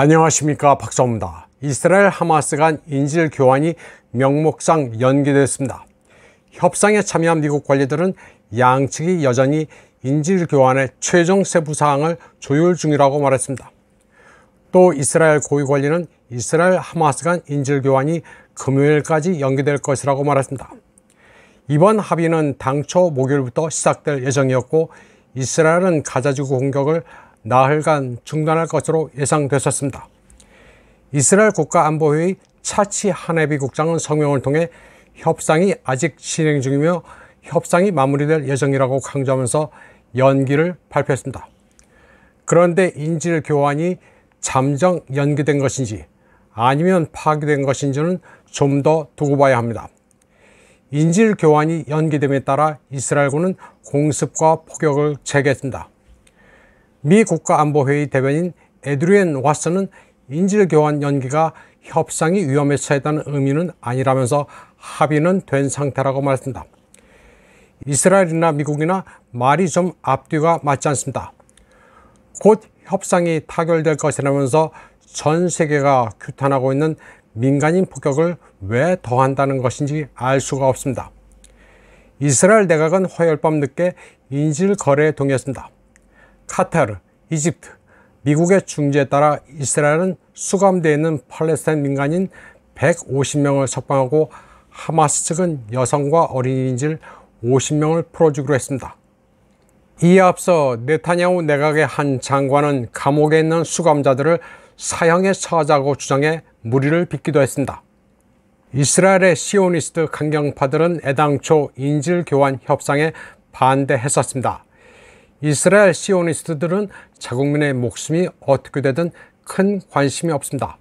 안녕하십니까, 박사입니다. 이스라엘 하마스 간 인질 교환이 명목상 연기됐습니다. 협상에 참여한 미국 관리들은 양측이 여전히 인질 교환의 최종 세부 사항을 조율 중이라고 말했습니다. 또 이스라엘 고위 관리는 이스라엘 하마스 간 인질 교환이 금요일까지 연기될 것이라고 말했습니다. 이번 합의는 당초 목요일부터 시작될 예정이었고, 이스라엘은 가자지구 공격을 나흘간 중단할 것으로 예상됐었습니다. 이스라엘 국가안보회의 차치 하네비 국장은 성명을 통해 협상이 아직 진행 중이며 협상이 마무리될 예정이라고 강조하면서 연기를 발표했습니다. 그런데 인질 교환이 잠정 연기된 것인지 아니면 파기된 것인지는 좀 더 두고 봐야 합니다. 인질 교환이 연기됨에 따라 이스라엘군은 공습과 포격을 재개했습니다. 미 국가안보회의 대변인 에드리엔 와슨은 인질 교환 연기가 협상이 위험에 처했다는 의미는 아니라면서 합의는 된 상태라고 말했습니다. 이스라엘이나 미국이나 말이 좀 앞뒤가 맞지 않습니다. 곧 협상이 타결될 것이라면서 전 세계가 규탄하고 있는 민간인 폭격을 왜 더한다는 것인지 알 수가 없습니다. 이스라엘 내각은 화요일 밤 늦게 인질 거래에 동의했습니다. 카타르, 이집트, 미국의 중재에 따라 이스라엘은 수감되어 있는 팔레스타인 민간인 150명을 석방하고 하마스 측은 여성과 어린이 인질 50명을 풀어주기로 했습니다. 이에 앞서 네타냐후 내각의 한 장관은 감옥에 있는 수감자들을 사형에 처하자고 주장해 물의를 빚기도 했습니다. 이스라엘의 시오니스트 강경파들은 애당초 인질 교환 협상에 반대했었습니다. 이스라엘 시오니스트들은 자국민의 목숨이 어떻게 되든 큰 관심이 없습니다.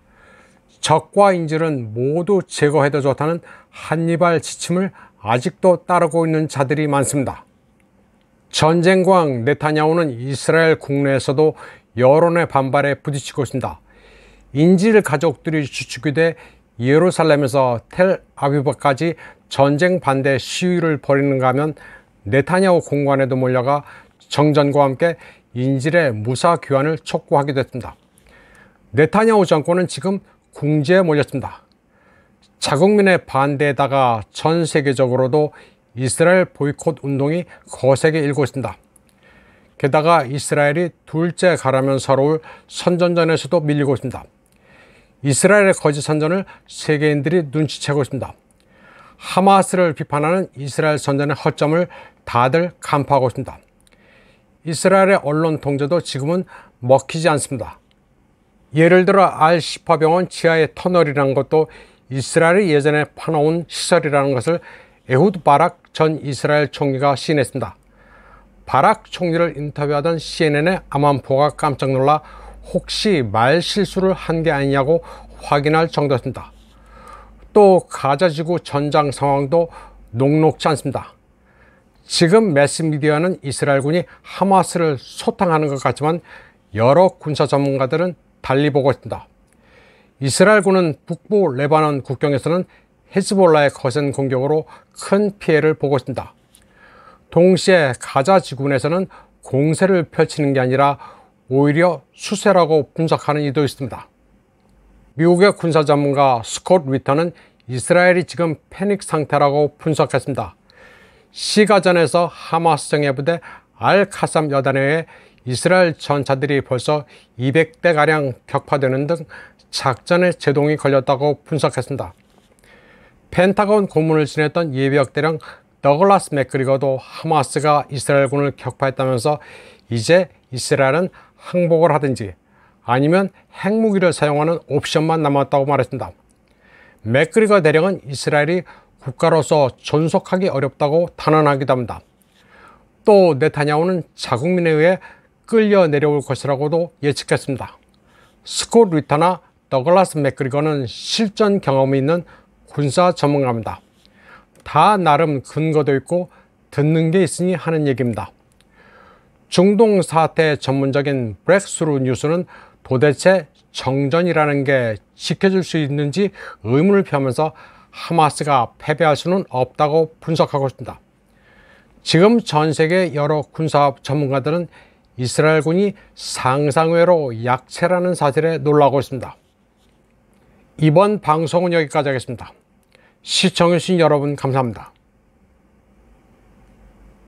적과 인질은 모두 제거해도 좋다는 한니발 지침을 아직도 따르고 있는 자들이 많습니다. 전쟁광 네타냐후는 이스라엘 국내에서도 여론의 반발에 부딪히고 있습니다. 인질 가족들이 주축이 돼 예루살렘에서 텔아비브까지 전쟁 반대 시위를 벌이는가 하면 네타냐후 공관에도 몰려가 정전과 함께 인질의 무사 귀환을 촉구하기도 했습니다. 네타냐후 정권은 지금 궁지에 몰렸습니다. 자국민의 반대에다가 전 세계적으로도 이스라엘 보이콧 운동이 거세게 일고 있습니다. 게다가 이스라엘이 둘째 가라면 서러울 선전전에서도 밀리고 있습니다. 이스라엘의 거짓 선전을 세계인들이 눈치채고 있습니다. 하마스를 비판하는 이스라엘 선전의 허점을 다들 간파하고 있습니다. 이스라엘의 언론 통제도 지금은 먹히지 않습니다. 예를 들어 알-시파 병원 지하의 터널이라는 것도 이스라엘이 예전에 파놓은 시설이라는 것을 에후드 바락 전 이스라엘 총리가 시인했습니다. 바락 총리를 인터뷰하던 CNN의 아만포가 깜짝 놀라 혹시 말 실수를 한 게 아니냐고 확인할 정도였습니다. 또 가자지구 전장 상황도 녹록지 않습니다. 지금 매스미디어는 이스라엘군이 하마스를 소탕하는 것 같지만 여러 군사 전문가들은 달리 보고 있습니다. 이스라엘군은 북부 레바논 국경에서는 헤즈볼라의 거센 공격으로 큰 피해를 보고 있습니다. 동시에 가자 지구내에서는 공세를 펼치는 게 아니라 오히려 수세라고 분석하는 이도 있습니다. 미국의 군사 전문가 스콧 리터는 이스라엘이 지금 패닉 상태라고 분석했습니다. 시가전에서 하마스 정예부대 알-카삼 여단에 의해 이스라엘 전차들이 벌써 200대가량 격파되는 등 작전에 제동이 걸렸다고 분석했습니다. 펜타곤 고문을 지냈던 예비역대령 더글라스 맥그리거도 하마스가 이스라엘군을 격파했다면서 이제 이스라엘은 항복을 하든지 아니면 핵무기를 사용하는 옵션만 남았다고 말했습니다. 맥그리거 대령은 이스라엘이 국가로서 존속하기 어렵다고 단언하기도 합니다. 또 네타냐후는 자국민에 의해 끌려 내려올 것이라고도 예측했습니다. 스콧 리터나 더글라스 맥그리거는 실전 경험이 있는 군사 전문가입니다. 다 나름 근거도 있고 듣는 게 있으니 하는 얘기입니다. 중동 사태 전문적인 브렉스루 뉴스는 도대체 정전이라는 게 지켜줄 수 있는지 의문을 표하면서 하마스가 패배할 수는 없다고 분석하고 있습니다. 지금 전 세계 여러 군사 전문가들은 이스라엘군이 상상외로 약체라는 사실에 놀라고 있습니다. 이번 방송은 여기까지 하겠습니다. 시청해주신 여러분 감사합니다.